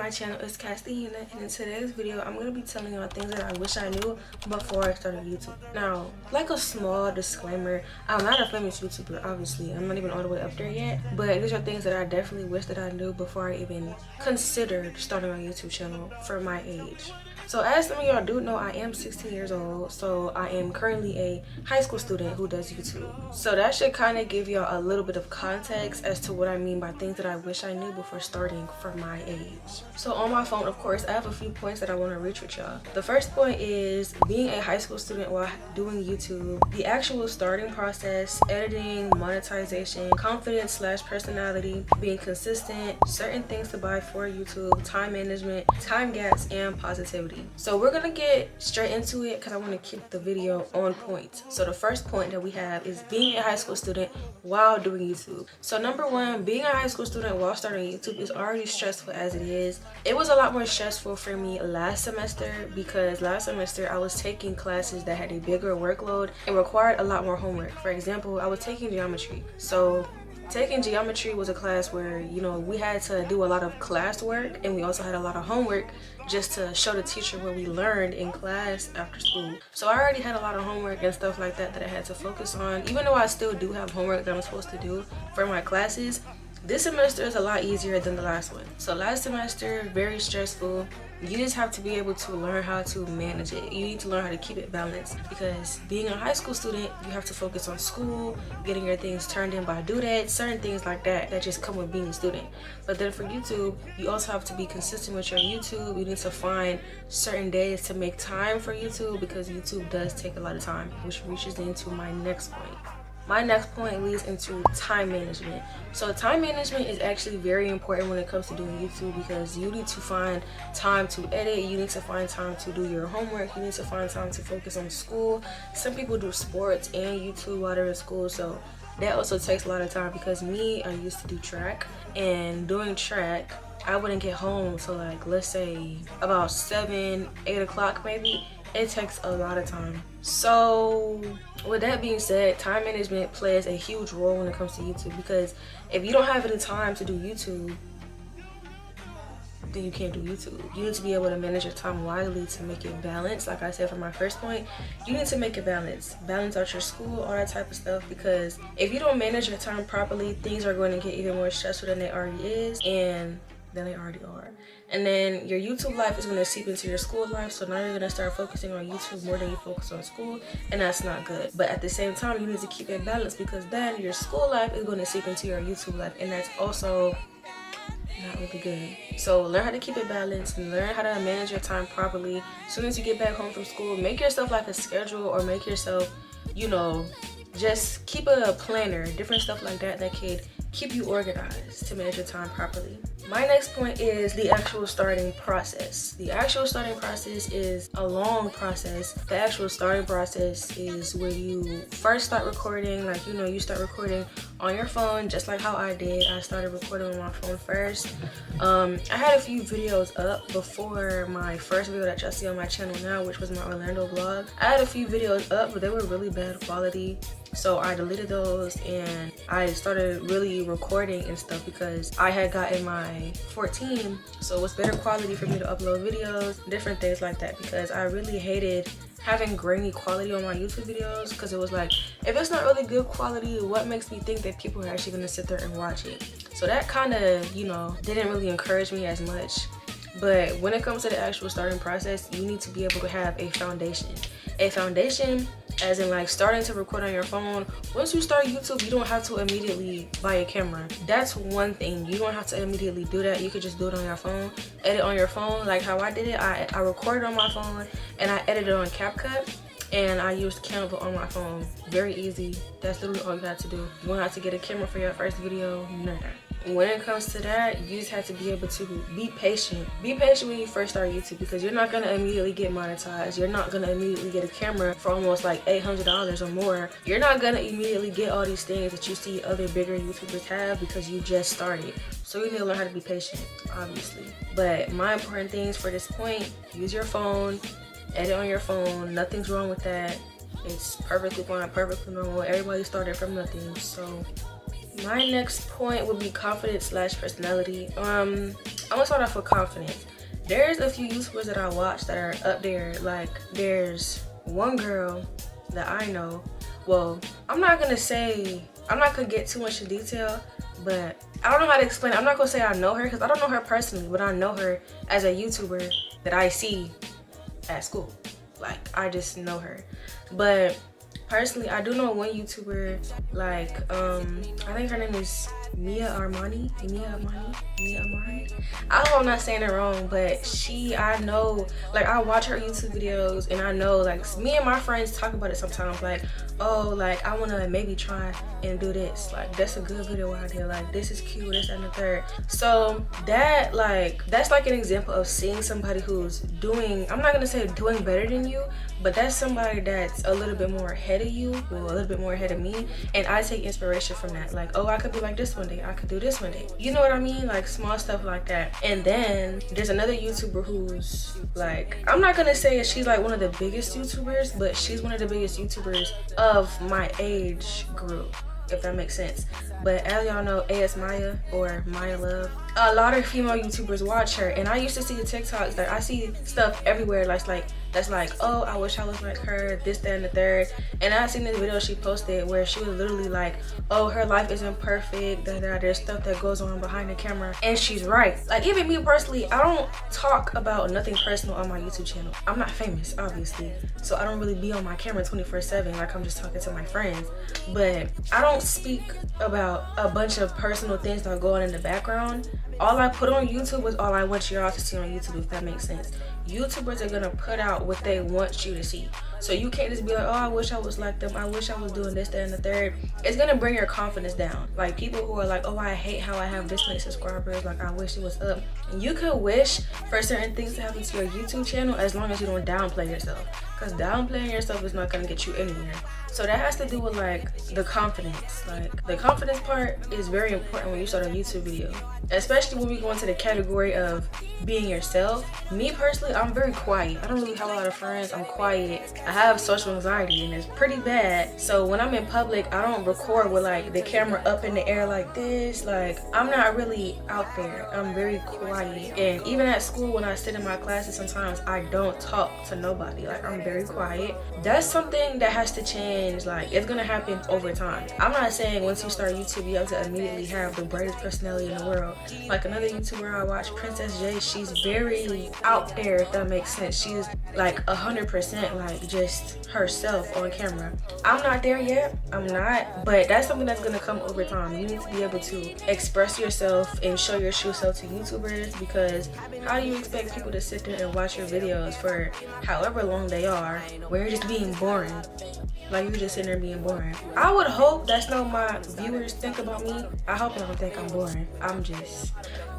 my channel is Kastahenaa, and in today's video I'm going to be telling y'all things that I wish I knew before I started YouTube. Now, like a small disclaimer, I'm not a famous YouTuber, obviously. I'm not even all the way up there yet, but these are things that I definitely wish that I knew before I even considered starting my YouTube channel for my age. So as some of y'all do know, I am 16 years old, so I am currently a high school student who does YouTube. So that should kind of give y'all a little bit of context as to what I mean by things that I wish I knew before starting for my age. So on my phone, of course, I have a few points that I want to reach with y'all. The first point is being a high school student while doing YouTube, the actual starting process, editing, monetization, confidence/personality, being consistent, certain things to buy for YouTube, time management, time gaps, and positivity. So we're gonna get straight into it because I want to keep the video on point. So the first point that we have is being a high school student while doing YouTube. So number one, being a high school student while starting YouTube is already stressful as it is. It was a lot more stressful for me last semester because last semester I was taking classes that had a bigger workload and required a lot more homework. For example, I was taking geometry. So taking geometry was a class where, you know, we had to do a lot of class work and we also had a lot of homework just to show the teacher what we learned in class after school. So I already had a lot of homework and stuff like that that I had to focus on. Even though I still do have homework that I'm supposed to do for my classes, this semester is a lot easier than the last one. So last semester, very stressful. You just have to be able to learn how to manage it. You need to learn how to keep it balanced because being a high school student, you have to focus on school, getting your things turned in by due date, certain things like that that just come with being a student. But then for YouTube, you also have to be consistent with your YouTube. You need to find certain days to make time for YouTube because YouTube does take a lot of time, which reaches into my next point. My next point leads into time management. So time management is actually very important when it comes to doing YouTube because you need to find time to edit, you need to find time to do your homework, you need to find time to focus on school. Some people do sports and YouTube while they're in school, so that also takes a lot of time because me, I used to do track, and doing track, I wouldn't get home till like, let's say about 7, 8 o'clock maybe. It takes a lot of time. So with that being said, time management plays a huge role when it comes to YouTube because if you don't have any time to do YouTube, then you can't do YouTube. You need to be able to manage your time wisely to make it balanced. Like I said for my first point, you need to make it balanced. Balance out your school, all that type of stuff, because if you don't manage your time properly, things are going to get even more stressful than they already is and than they already are. And then your YouTube life is going to seep into your school life, so now you're going to start focusing on YouTube more than you focus on school, and that's not good. But at the same time, you need to keep it balanced because then your school life is going to seep into your YouTube life, and that's also not really good. So learn how to keep it balanced and learn how to manage your time properly. As soon as you get back home from school, make yourself like a schedule or make yourself, you know, just keep a planner, different stuff like that that could keep you organized to manage your time properly. My next point is the actual starting process. The actual starting process is a long process. The actual starting process is where you first start recording, like, you know, you start recording on your phone, just like how I did. I started recording on my phone first. I had a few videos up before my first video that y'all see on my channel now, which was my Orlando vlog. I had a few videos up, but they were really bad quality. So I deleted those and I started really recording and stuff because I had gotten my 14, so it was better quality for me to upload videos, different things like that, because I really hated having grainy quality on my YouTube videos because it was like, if it's not really good quality, what makes me think that people are actually going to sit there and watch it? So that kind of, you know, didn't really encourage me as much. But when it comes to the actual starting process, you need to be able to have a foundation. A foundation as in like starting to record on your phone. Once you start YouTube, you don't have to immediately buy a camera. That's one thing. You don't have to immediately do that. You could just do it on your phone, edit on your phone like how I did it. I recorded on my phone and I edited on CapCut and I used Canva on my phone. Very easy. That's literally all you have to do. You won't have to get a camera for your first video, none of that. When it comes to that, you just have to be able to be patient. Be patient when you first start YouTube because you're not gonna immediately get monetized. You're not gonna immediately get a camera for almost like $800 or more. You're not gonna immediately get all these things that you see other bigger YouTubers have because you just started. So you need to learn how to be patient, obviously. But my important things for this point, use your phone, edit on your phone. Nothing's wrong with that. It's perfectly fine, perfectly normal. Everybody started from nothing, so. My next point would be confidence/personality. I'm gonna start off with confidence. There's a few YouTubers that I watch that are up there. Like, there's one girl that I know. Well, I'm not gonna get too much in detail, but I don't know how to explain it. I'm not gonna say I know her because I don't know her personally, but I know her as a YouTuber that I see at school. Like, I just know her. But personally, I do know one YouTuber, like, I think her name is Mia Armani. I hope I'm not saying it wrong, but I know, like, I watch her YouTube videos, and I know, like, me and my friends talk about it sometimes, like, oh, like, I want to maybe try and do this. Like, that's a good video idea. Like, this is cute, this and the third. So that, like, that's like an example of seeing somebody who's doing, I'm not going to say doing better than you, but that's somebody that's a little bit more ahead of you, well, a little bit more ahead of me, and I take inspiration from that. Like, oh, I could be like this one day, I could do this one day. You know what I mean? Like, small stuff like that. And then there's another YouTuber who's, like, I'm not gonna say she's like one of the biggest YouTubers, but she's one of the biggest YouTubers of my age group, if that makes sense. But as y'all know, AS Maya, or Maya Love, a lot of female YouTubers watch her, and I used to see the TikToks. Like, I see stuff everywhere that's like, oh, I wish I was like her, this, that, and the third. And I seen this video she posted where she was literally like, oh, her life isn't perfect, there's stuff that goes on behind the camera, and she's right. Like, even me personally, I don't talk about nothing personal on my YouTube channel. I'm not famous, obviously, so I don't really be on my camera 24/7 like I'm just talking to my friends. But I don't speak about a bunch of personal things that go on in the background. All I put on YouTube is all I want y'all to see on YouTube, if that makes sense. YouTubers are gonna put out what they want you to see. So you can't just be like, oh, I wish I was like them, I wish I was doing this, that, and the third. It's gonna bring your confidence down. Like, people who are like, oh, I hate how I have this many subscribers, like, I wish it was up. You could wish for certain things to happen to your YouTube channel as long as you don't downplay yourself, because downplaying yourself is not gonna get you anywhere. So that has to do with, like, the confidence. Like, the confidence part is very important when you start a YouTube video, especially when we go into the category of being yourself. Me personally, I'm very quiet. I don't really have a lot of friends. I'm quiet. I have social anxiety, and it's pretty bad. So when I'm in public, I don't record with, like, the camera up in the air like this. Like, I'm not really out there. I'm very quiet. And even at school, when I sit in my classes, sometimes I don't talk to nobody. Like, I'm very quiet. That's something that has to change. Like, it's gonna happen over time. I'm not saying once you start YouTube you have to immediately have the brightest personality in the world. Like, another YouTuber I watch, Princess J, she's very out there, if that makes sense. She's like 100% like just herself on camera. I'm not there yet. I'm not, but that's something that's gonna come over time. You need to be able to express yourself and show your true self to YouTubers, because how do you expect people to sit there and watch your videos for however long they are where you're just being boring? Like, you're just sitting there being boring. I would hope that's not my viewers think about me. I hope they don't think I'm boring.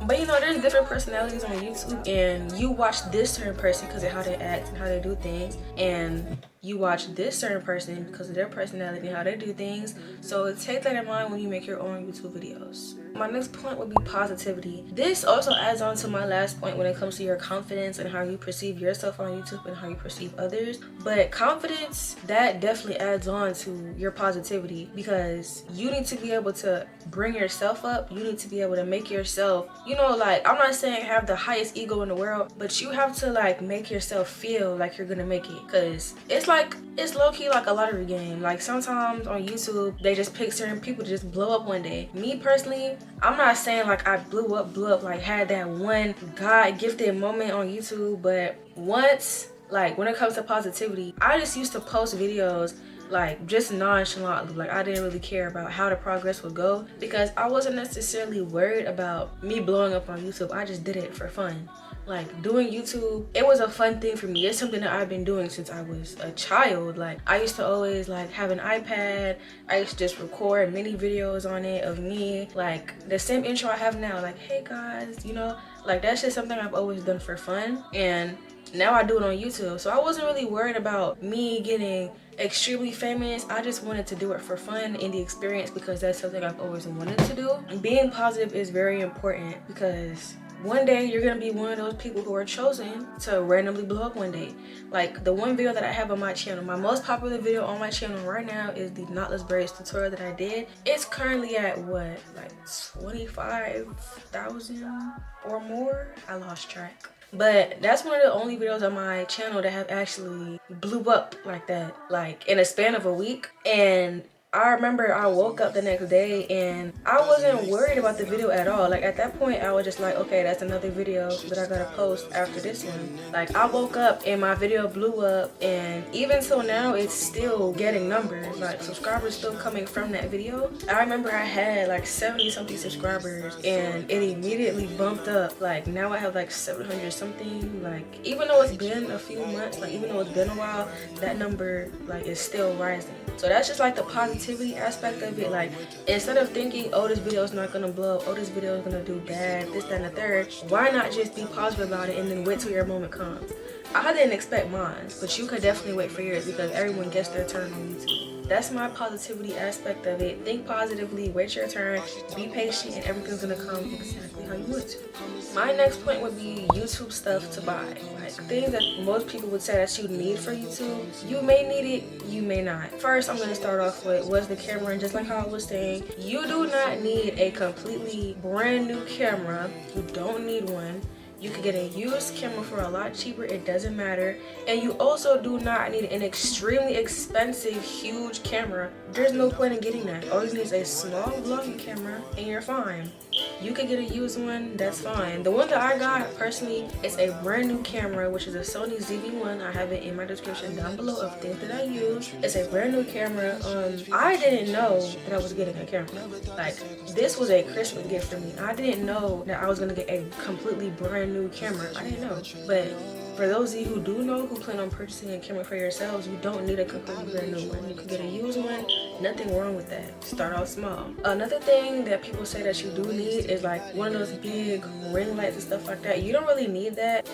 But you know, there's different personalities on YouTube, and you watch this certain person because of how they act and how they do things, and you watch this certain person because of their personality and how they do things. So take that in mind when you make your own YouTube videos. My next point would be positivity. This also adds on to my last point when it comes to your confidence and how you perceive yourself on YouTube and how you perceive others. But confidence, that definitely adds on to your positivity, because you need to be able to bring yourself up. You need to be able to make yourself, you know, like, I'm not saying have the highest ego in the world, but you have to, like, make yourself feel like you're gonna make it, because it's low-key like a lottery game. Like, sometimes on YouTube they just pick certain people to just blow up one day. Me personally, I'm not saying like I blew up, like had that one God-gifted moment on YouTube, but once, like, when it comes to positivity, I just used to post videos like just nonchalantly. Like, I didn't really care about how the progress would go, because I wasn't necessarily worried about me blowing up on YouTube. I just did it for fun. Like, doing YouTube, it was a fun thing for me. It's something that I've been doing since I was a child. Like, I used to always, like, have an iPad. I used to just record mini videos on it of me, like the same intro I have now, like, hey guys, you know, like, that's just something I've always done for fun, and now I do it on YouTube. So I wasn't really worried about me getting extremely famous. I just wanted to do it for fun in the experience, because that's something I've always wanted to do. And being positive is very important, because one day you're gonna be one of those people who are chosen to randomly blow up one day. Like the one video that I have on my channel, my most popular video on my channel right now is the knotless braids tutorial that I did. It's currently at what, like 25,000 or more? I lost track. But that's one of the only videos on my channel that have actually blew up like that, like in a span of a week. And I remember I woke up the next day and I wasn't worried about the video at all. Like at that point I was just like, okay, that's another video that I gotta post after this one. Like I woke up and my video blew up, and even till now it's still getting numbers, like subscribers still coming from that video. I remember I had like 70 something subscribers and it immediately bumped up. Like now I have like 700 something. Like even though it's been a few months, like even though it's been a while, that number like is still rising. So that's just like the positivity aspect of it. Like instead of thinking, oh, this video is not gonna blow up, oh, this video is gonna do bad, this, that, and the third, why not just be positive about it and then wait till your moment comes? I didn't expect mine, but you could definitely wait for yours because everyone gets their turn on YouTube. That's my positivity aspect of it. Think positively, wait your turn, be patient, and everything's gonna come exactly how you want to. My next point would be YouTube stuff to buy. Like things that most people would say that you need for YouTube. You may need it, you may not. First, I'm gonna start off with what's the camera, and just like how I was saying, you do not need a completely brand new camera. You don't need one. You could get a used camera for a lot cheaper, it doesn't matter. And you also do not need an extremely expensive, huge camera. There's no point in getting that. All you need is a small vlogging camera and you're fine. You could get a used one, that's fine. The one that I got personally is a brand new camera, which is a Sony ZV-1. I have it in my description down below of things that I use. It's a brand new camera. I didn't know that I was getting a camera. Like this was a Christmas gift for me. I didn't know that I was gonna get a completely brand new camera. I didn't know. But for those of you who do know, who plan on purchasing a camera for yourselves, you don't need a completely brand new one. You can get a used one, nothing wrong with that. Start off small. Another thing that people say that you do need is like one of those big ring lights and stuff like that. You don't really need that.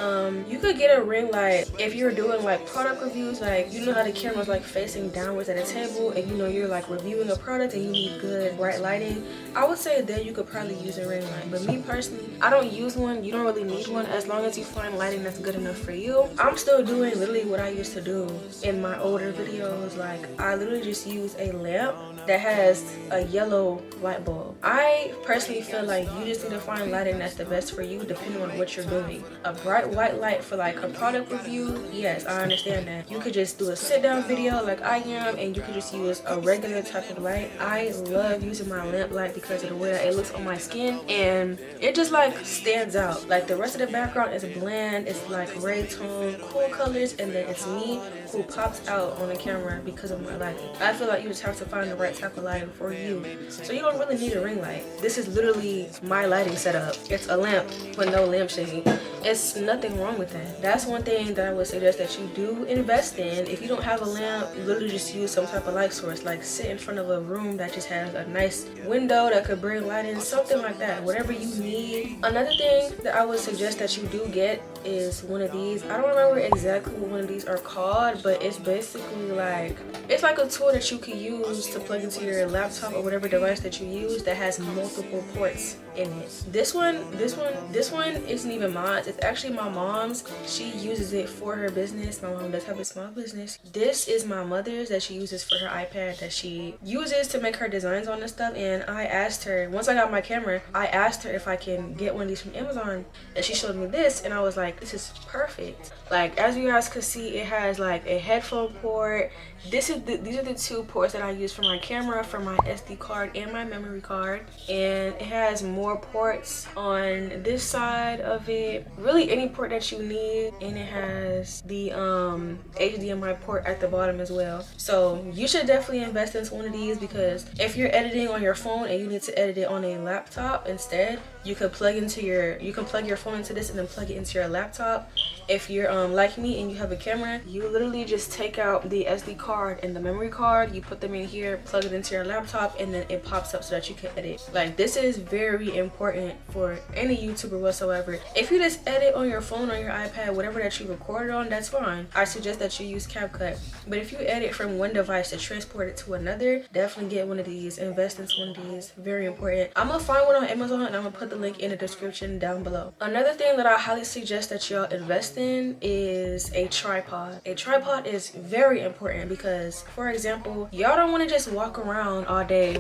You could get a ring light if you're doing like product reviews, like you know how the camera's like facing downwards at a table and you know you're like reviewing a product and you need good bright lighting. I would say that you could probably use a ring light, but me personally, I don't use one. You don't really need one as long as you find lighting that's good enough for you. I'm still doing literally what I used to do in my older videos. Like I literally just use a lamp that has a yellow light bulb. I personally feel like you just need to find lighting that's the best for you depending on what you're doing. A bright white light for like a product review, yes, I understand that. You could just do a sit down video like I am and you could just use a regular type of light. I love using my lamp light because of the way that it looks on my skin and it just like stands out. Like the rest of the background is bland, it's like gray tone, cool colors, and then it's me who pops out on the camera because of my lighting. I feel like you just have to find the right type of lighting for you. So you don't really need a ring light. This is literally my lighting setup. It's a lamp with no lampshade. It's nothing wrong with that. That's one thing that I would suggest that you do invest in. If you don't have a lamp, literally just use some type of light source. Like sit in front of a room that just has a nice window that could bring light in, something like that. Whatever you need. Another thing that I would suggest that you do get is one of these. I don't remember exactly what one of these are called, but it's basically like, it's like a tool that you can use to plug into your laptop or whatever device that you use that has multiple ports in it. This one isn't even mine. It's actually my mom's. She uses it for her business. My mom does have a small business. This is my mother's that she uses for her iPad that she uses to make her designs on this stuff. And I asked her, once I got my camera, I asked her if I can get one of these from Amazon, and she showed me this and I was like, this is perfect. Like as you guys can see, it has like a headphone port. These are the two ports that I use for my camera, for my SD card and my memory card, and it has more ports on this side of it, really any port that you need, and it has the HDMI port at the bottom as well. So you should definitely invest into one of these, because if you're editing on your phone and you need to edit it on a laptop instead, you can plug your phone into this and then plug it into your laptop. If you're like me and you have a camera, you literally just take out the SD card and the memory card, you put them in here, plug it into your laptop, and then it pops up so that you can edit. Like this is very important for any YouTuber whatsoever. If you just edit on your phone or your iPad, whatever that you recorded on, that's fine. I suggest that you use Capcut. But if you edit from one device to transport it to another, definitely get one of these. Invest into one of these. Very important. I'm gonna find one on Amazon and I'm gonna put the the link in the description down below. Another thing that I highly suggest that y'all invest in is a tripod. A tripod is very important because, for example, y'all don't want to just walk around all day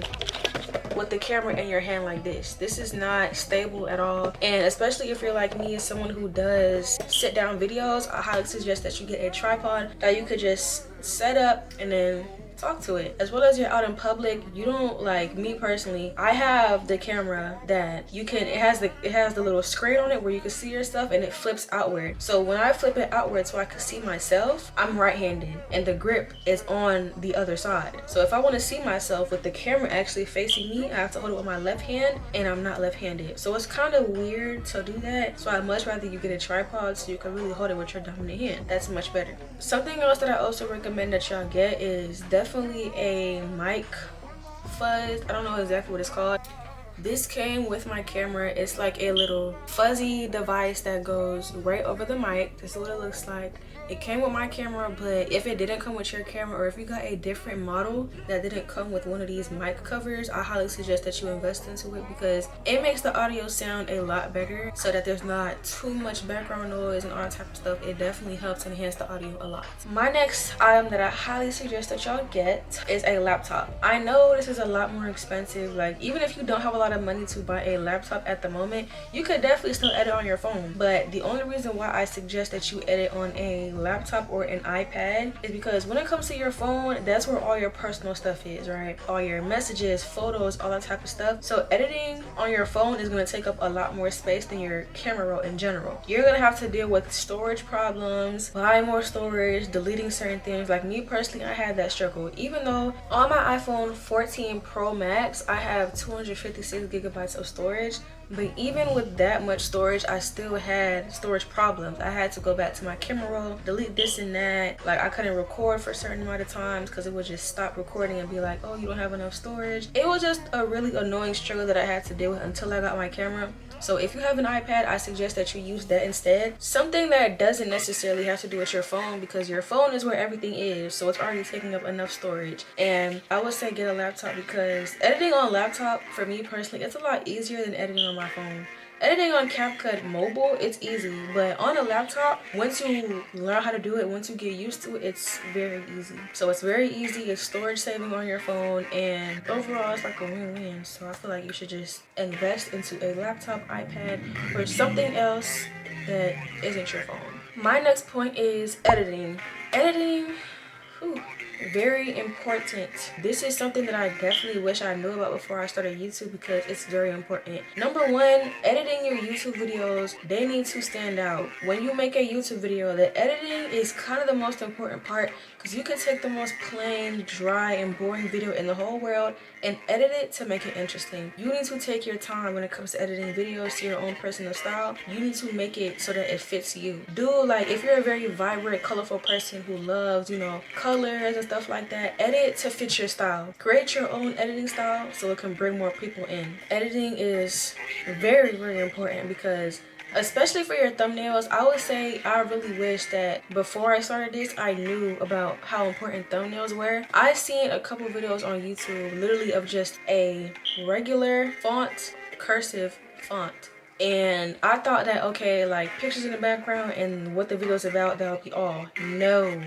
with the camera in your hand like this. This is not stable at all, and especially if you're like me, as someone who does sit down videos, I highly suggest that you get a tripod that you could just set up and then talk to it. As well as you're out in public, you don't, like me personally, I have the camera that you can, it has the little screen on it where you can see your stuff, and it flips outward. So when I flip it outward so I can see myself, I'm right-handed and the grip is on the other side. So if I want to see myself with the camera actually facing me, I have to hold it with my left hand, and I'm not left-handed. So it's kind of weird to do that. So I'd much rather you get a tripod so you can really hold it with your dominant hand. That's much better. Something else that I also recommend that y'all get is definitely a mic fuzz. I don't know exactly what it's called. This came with my camera. It's like a little fuzzy device that goes right over the mic. This is what it looks like. It came with my camera, but if it didn't come with your camera, or if you got a different model that didn't come with one of these mic covers, I highly suggest that you invest into it because it makes the audio sound a lot better so that there's not too much background noise and all that type of stuff. It definitely helps enhance the audio a lot. My next item that I highly suggest that y'all get is a laptop. I know this is a lot more expensive. Like, even if you don't have a lot of money to buy a laptop at the moment, you could definitely still edit on your phone. But the only reason why I suggest that you edit on a laptop or an iPad is because when it comes to your phone, that's where all your personal stuff is, right? All your messages, photos, all that type of stuff. So editing on your phone is going to take up a lot more space than your camera roll in general. You're going to have to deal with storage problems, buy more storage, deleting certain things. Like me personally, I had that struggle. Even though on my iPhone 14 Pro Max, I have 256 gigabytes of storage, but even with that much storage, I still had storage problems. I had to go back to my camera roll, delete this and that. Like, I couldn't record for a certain amount of times because it would just stop recording and be like, oh, you don't have enough storage. It was just a really annoying struggle that I had to deal with until I got my camera. So if you have an iPad, I suggest that you use that instead. Something that doesn't necessarily have to do with your phone, because your phone is where everything is, so it's already taking up enough storage. And I would say get a laptop because editing on laptop, for me personally, it's a lot easier than editing on my phone. Editing on Capcut mobile, it's easy, but on a laptop, once you learn how to do it, once you get used to it, it's very easy. So it's very easy, it's storage saving on your phone, and overall it's like a win-win. So I feel like you should just invest into a laptop, iPad, or something else that isn't your phone. My next point is editing. Editing, whew, very important. This is something that I definitely wish I knew about before I started YouTube because it's very important. Number one, editing your YouTube videos, they need to stand out. When you make a YouTube video, the editing is kind of the most important part because you can take the most plain, dry, and boring video in the whole world and edit it to make it interesting. You need to take your time when it comes to editing videos to your own personal style. You need to make it so that it fits you. Like, if you're a very vibrant, colorful person who loves, you know, colors and stuff like that, edit to fit your style. Create your own editing style so it can bring more people in. Editing is very, very important because especially for your thumbnails, I would say I really wish that before I started this, I knew about how important thumbnails were. I've seen a couple videos on YouTube literally of just a regular font, cursive font. And I thought that, okay, like pictures in the background and what the video's about, that would be all. No.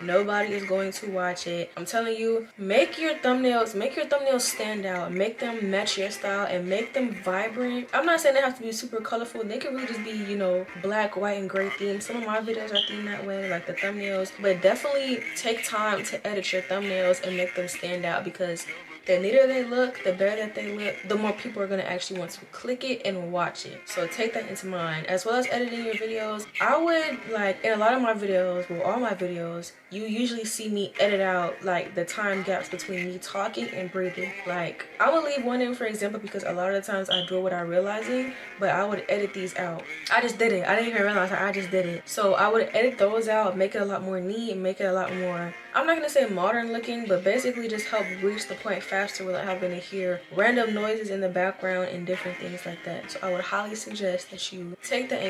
Nobody is going to watch it. I'm telling you, make your thumbnails stand out, make them match your style, and make them vibrant. I'm not saying they have to be super colorful. They could really just be, you know, black, white, and gray themed. Some of my videos are themed that way, like the thumbnails. But definitely take time to edit your thumbnails and make them stand out because the neater they look, the better that they look, the more people are going to actually want to click it and watch it. So take that into mind. As well as editing your videos, I would, like, in a lot of my videos, well, all my videos, you usually see me edit out, like, the time gaps between me talking and breathing. Like, I would leave one in, for example, because a lot of the times I do it without realizing, but I would edit these out. I just did it. I didn't even realize I just did it. So I would edit those out, make it a lot more neat, make it a lot more, I'm not going to say modern looking, but basically just help reach the point faster faster without having to hear random noises in the background and different things like that. So I would highly suggest that you take that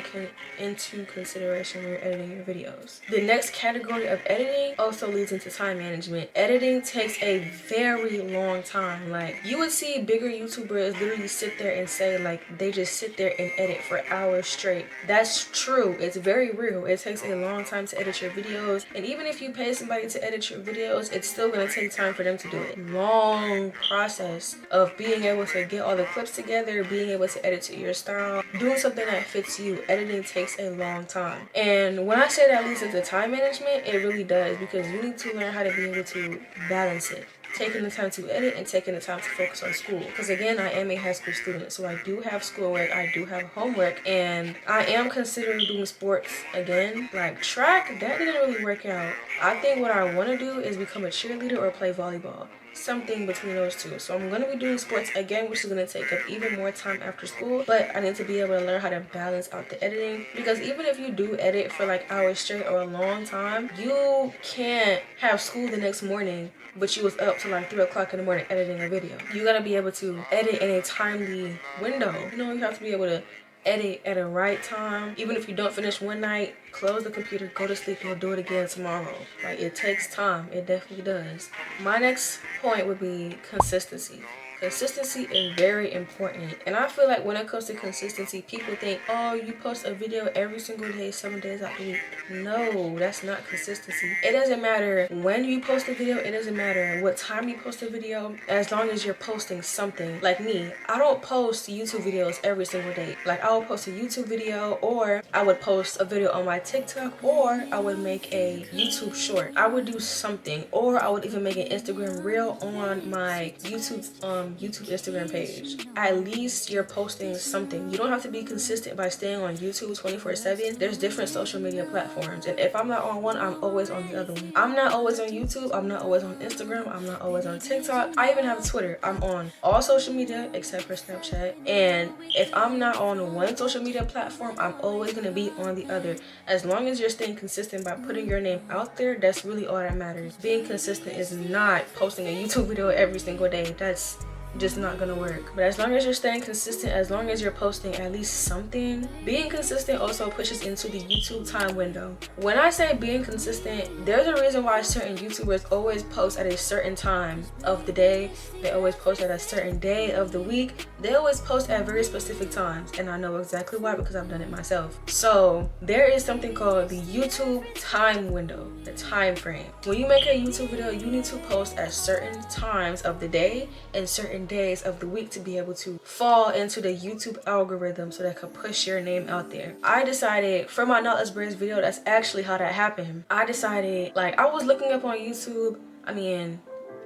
into consideration when you're editing your videos. The next category of editing also leads into time management. Editing takes a very long time. Like, you would see bigger YouTubers literally sit there and say like they just sit there and edit for hours straight. That's true. It's very real. It takes a long time to edit your videos, and even if you pay somebody to edit your videos, it's still going to take time for them to do it. Long process of being able to get all the clips together, being able to edit to your style, doing something that fits you. Editing takes a long time. And when I say that leads into time management, it really does, because you need to learn how to be able to balance it. Taking the time to edit and taking the time to focus on school. Because again, I am a high school student, so I do have schoolwork, I do have homework, and I am considering doing sports again. Like track, that didn't really work out. I think what I want to do is become a cheerleader or play volleyball. Something between those two. So I'm going to be doing sports again, which is going to take up even more time after school, but I need to be able to learn how to balance out the editing, because even if you do edit for like hours straight or a long time, you can't have school the next morning but you was up till like 3 o'clock in the morning editing a video. You got to be able to edit in a timely window. You know, you have to be able to edit at a right time. Even if you don't finish one night, close the computer, go to sleep, you'll do it again tomorrow. Like, it takes time. It definitely does. My next point would be consistency. Consistency is very important, and I feel like when it comes to consistency, people think, oh, you post a video every single day, 7 days out the week. No, that's not consistency. It doesn't matter when you post a video, it doesn't matter what time you post a video, as long as you're posting something. Like me, I don't post YouTube videos every single day. Like, I will post a YouTube video, or I would post a video on my TikTok, or I would make a YouTube short. I would do something, or I would even make an Instagram reel on my YouTube Instagram page. At least you're posting something. You don't have to be consistent by staying on YouTube 24/7. There's different social media platforms, and if I'm not on one, I'm always on the other one. I'm not always on YouTube, I'm not always on Instagram, I'm not always on TikTok. I even have Twitter. I'm on all social media except for Snapchat, and if I'm not on one social media platform, I'm always going to be on the other. As long as you're staying consistent by putting your name out there, that's really all that matters. Being consistent is not posting a YouTube video every single day. That's just not gonna work. But as long as you're staying consistent, as long as you're posting at least something, being consistent also pushes into the YouTube time window. When I say being consistent, there's a reason why certain YouTubers always post at a certain time of the day. They always post at a certain day of the week. They always post at very specific times, and I know exactly why, because I've done it myself. So there is something called the YouTube time window, the time frame. When you make a YouTube video, you need to post at certain times of the day and certain days of the week to be able to fall into the YouTube algorithm so that could push your name out there. I decided for my Knowledge Brands video, that's actually how that happened. I decided, like, I was looking up on YouTube.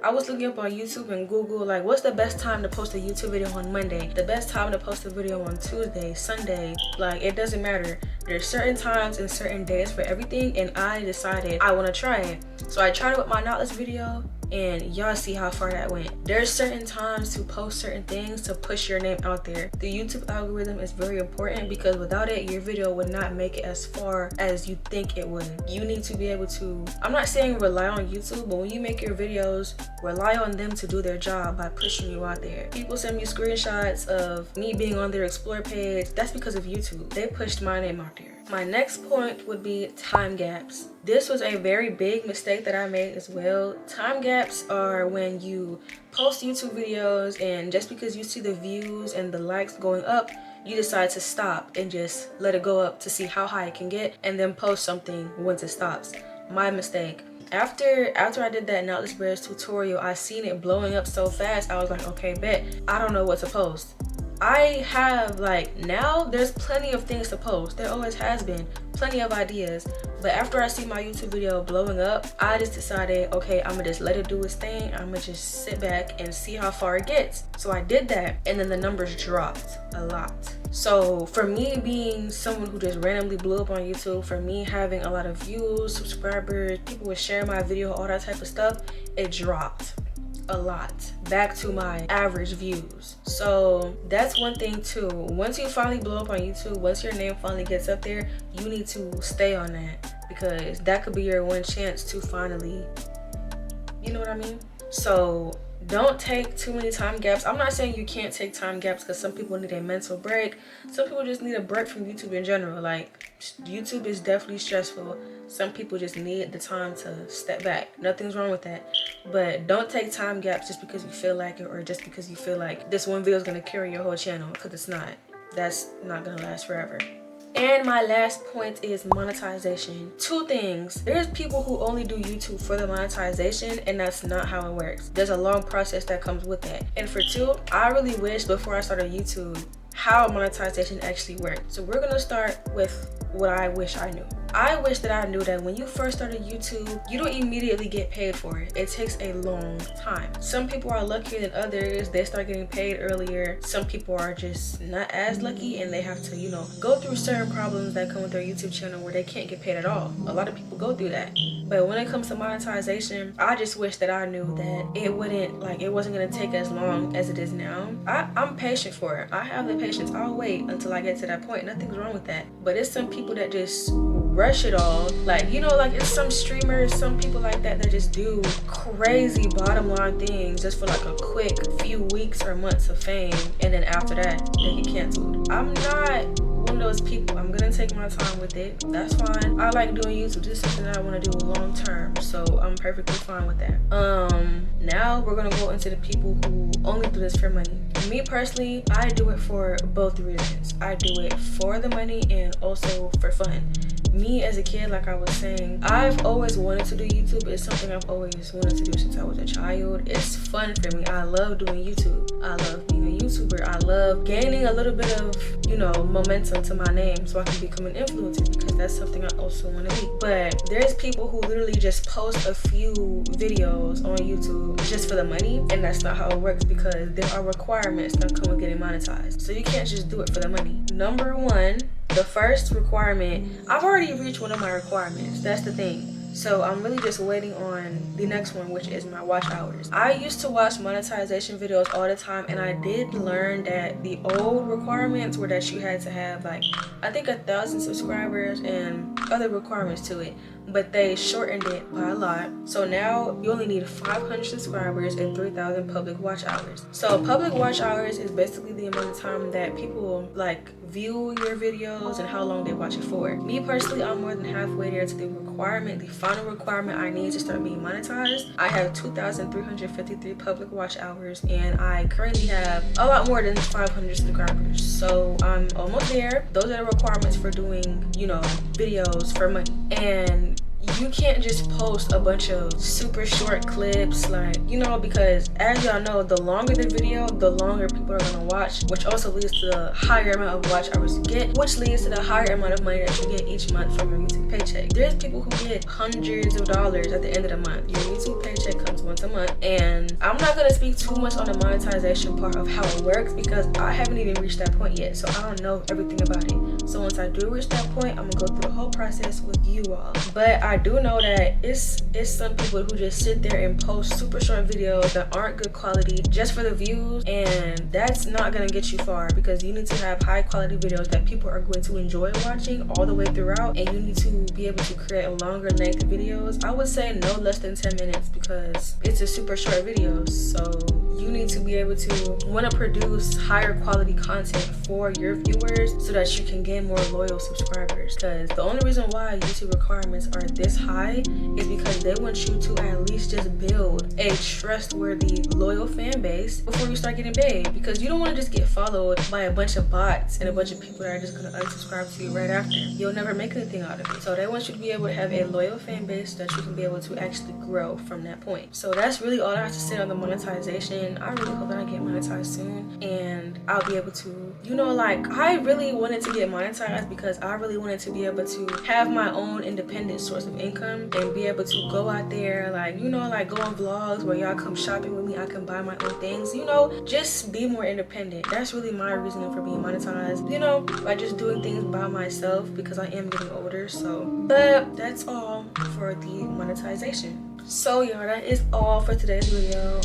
I was looking up on YouTube and Google, like, what's the best time to post a YouTube video on Monday? The best time to post a video on Tuesday, Sunday. Like, it doesn't matter. There's certain times and certain days for everything, and I decided I want to try it. So I tried it with my knowledge video, and y'all see how far that went. There's certain times to post certain things to push your name out there. The YouTube algorithm is very important, because without it, your video would not make it as far as you think it would. You need to be able to, I'm not saying rely on YouTube, but when you make your videos, rely on them to do their job by pushing you out there. People send me screenshots of me being on their Explore page. That's because of YouTube. They pushed my name out there. My next point would be time gaps. This was a very big mistake that I made as well. Time gaps are when you post YouTube videos, and just because you see the views and the likes going up, you decide to stop and just let it go up to see how high it can get, and then post something once it stops. My mistake. After I did that Knowledge Brands tutorial, I seen it blowing up so fast. I was like, okay, bet. I don't know what to post. I have, like, now there's plenty of things to post. There always has been plenty of ideas. But after I see my YouTube video blowing up, I just decided, okay, I'm gonna just let it do its thing. I'm gonna just sit back and see how far it gets. So I did that, and then the numbers dropped a lot. So for me being someone who just randomly blew up on YouTube, for me having a lot of views, subscribers, people would share my video, all that type of stuff, it dropped a lot back to my average views. So that's one thing too. Once you finally blow up on YouTube, once your name finally gets up there, you need to stay on that, because that could be your one chance to finally, you know what I mean? So don't take too many time gaps. I'm not saying you can't take time gaps, because some people need a mental break. Some people just need a break from YouTube in general. Like, YouTube is definitely stressful. Some people just need the time to step back. Nothing's wrong with that. But don't take time gaps just because you feel like it, or just because you feel like this one video is gonna carry your whole channel, because it's not. That's not gonna last forever. And my last point is monetization. Two things. There's people who only do YouTube for the monetization, and that's not how it works. There's a long process that comes with that. And for two, I really wish before I started YouTube how monetization actually worked. So we're gonna start with what I wish I knew. I wish that I knew that when you first started YouTube, you don't immediately get paid for it. It takes a long time. Some people are luckier than others. They start getting paid earlier. Some people are just not as lucky, and they have to, go through certain problems that come with their YouTube channel where they can't get paid at all. A lot of people go through that. But when it comes to monetization, I just wish that I knew that it wasn't gonna take as long as it is now. I'm patient for it. I have the patience. I'll wait until I get to that point. Nothing's wrong with that. But it's some people that just rush it all. Like it's some streamers, some people like that just do crazy bottom line things just for like a quick few weeks or months of fame, and then after that they get canceled. I'm not one of those people. I'm gonna take my time with it. That's fine. I like doing YouTube. This is something that I want to do long term, so I'm perfectly fine with that. Now we're gonna go into the people who only do this for money. Me personally, I do it for both reasons. I do it for the money and also for fun. Me as a kid, like I was saying, I've always wanted to do YouTube. It's something I've always wanted to do since I was a child. It's fun for me. I love doing YouTube. I love being a YouTuber. I love gaining a little bit of, momentum to my name so I can become an influencer, because that's something I also want to be. But there's people who literally just post a few videos on YouTube just for the money, and that's not how it works, because there are requirements that come with getting monetized. So you can't just do it for the money. Number one, the first requirement, I've already reached one of my requirements. That's the thing. So I'm really just waiting on the next one, which is my watch hours. I used to watch monetization videos all the time, and I did learn that the old requirements were that you had to have I think 1,000 subscribers and other requirements to it, but they shortened it by a lot. So now you only need 500 subscribers and 3,000 public watch hours. So public watch hours is basically the amount of time that people view your videos and how long they watch it for. Me personally, I'm more than halfway there to the requirement, the final requirement I need to start being monetized. I have 2,353 public watch hours, and I currently have a lot more than 500 subscribers. So I'm almost there. Those are the requirements for doing, videos for money. And you can't just post a bunch of super short clips, because as y'all know, the longer the video, the longer people are gonna watch, which also leads to the higher amount of watch hours you get, which leads to the higher amount of money that you get each month from your YouTube paycheck. There's people who get hundreds of dollars at the end of the month. Your YouTube paycheck comes once a month, and I'm not gonna speak too much on the monetization part of how it works, because I haven't even reached that point yet, so I don't know everything about it. So once I do reach that point, I'm gonna go through the whole process with you all. But I do know that it's some people who just sit there and post super short videos that aren't good quality just for the views, and that's not gonna get you far, because you need to have high quality videos that people are going to enjoy watching all the way throughout, and you need to be able to create longer length videos. I would say no less than 10 minutes, because it's a super short video. So you need to be able to want to produce higher quality content for your viewers so that you can gain more loyal subscribers, because the only reason why YouTube requirements are this high is because they want you to at least just build a trustworthy, loyal fan base before you start getting paid, because you don't want to just get followed by a bunch of bots and a bunch of people that are just going to unsubscribe to you right after. You'll never make anything out of it. So they want you to be able to have a loyal fan base that you can be able to actually grow from that point. So that's really all I have to say on the monetization. I really hope that I get monetized soon, and I'll be able to, I really wanted to get monetized because I really wanted to be able to have my own independent source of income and be able to go out there, go on vlogs where y'all come shopping with me. I can buy my own things, just be more independent. That's really my reasoning for being monetized, by just doing things by myself, because I am getting older. So, but that's all for the monetization. So y'all, that is all for today's video.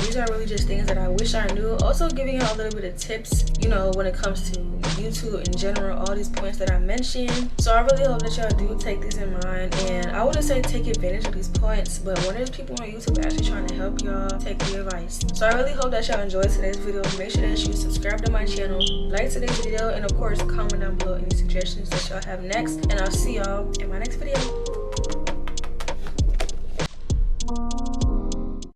These are really just things that I wish I knew. Also giving y'all a little bit of tips, you know, when it comes to YouTube in general, all these points that I mentioned. So I really hope that y'all do take these in mind, and I wouldn't say take advantage of these points, but when there's people on YouTube actually trying to help y'all, take the advice. So I really hope that y'all enjoyed today's video. Make sure that you subscribe to my channel, like today's video, and of course comment down below any suggestions that y'all have next, and I'll see y'all in my next video.